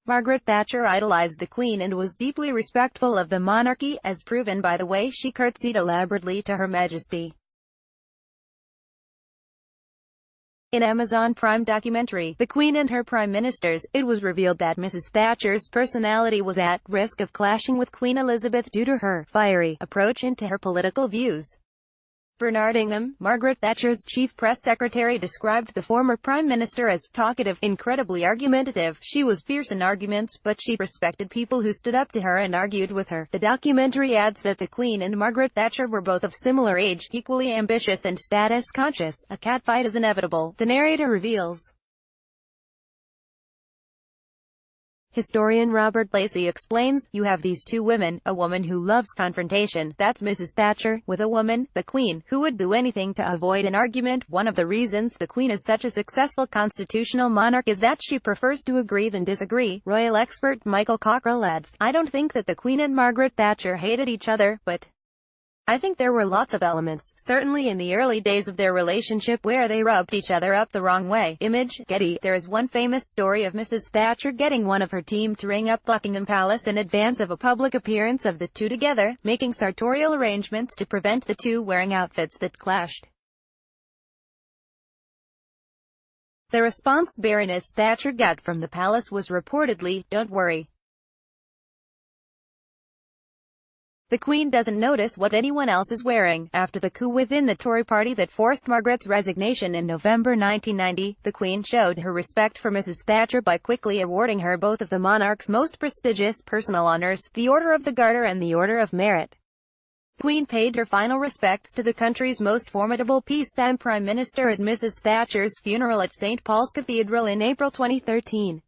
Margaret Thatcher idolized the Queen and was deeply respectful of the monarchy, as proven by the way she curtsied elaborately to Her Majesty. In Amazon Prime documentary, The Queen and Her Prime Ministers, it was revealed that Mrs. Thatcher's personality was at risk of clashing with Queen Elizabeth due to her fiery approach into her political views. Bernard Ingham, Margaret Thatcher's chief press secretary, described the former prime minister as talkative, incredibly argumentative. She was fierce in arguments, but she respected people who stood up to her and argued with her. The documentary adds that the Queen and Margaret Thatcher were both of similar age, equally ambitious and status conscious. A catfight is inevitable, the narrator reveals. Historian Robert Lacey explains, "You have these two women, a woman who loves confrontation, that's Mrs. Thatcher, with a woman, the Queen, who would do anything to avoid an argument. One of the reasons the Queen is such a successful constitutional monarch is that she prefers to agree than disagree." Royal expert Michael Cockrell adds, "I don't think that the Queen and Margaret Thatcher hated each other, but I think there were lots of elements, certainly in the early days of their relationship, where they rubbed each other up the wrong way." Image, Getty. There is one famous story of Mrs. Thatcher getting one of her team to ring up Buckingham Palace in advance of a public appearance of the two together, making sartorial arrangements to prevent the two wearing outfits that clashed. The response Baroness Thatcher got from the palace was reportedly, "Don't worry. The Queen doesn't notice what anyone else is wearing." After the coup within the Tory party that forced Margaret's resignation in November 1990, the Queen showed her respect for Mrs. Thatcher by quickly awarding her both of the monarch's most prestigious personal honours, the Order of the Garter and the Order of Merit. The Queen paid her final respects to the country's most formidable peacetime prime minister at Mrs. Thatcher's funeral at St. Paul's Cathedral in April 2013.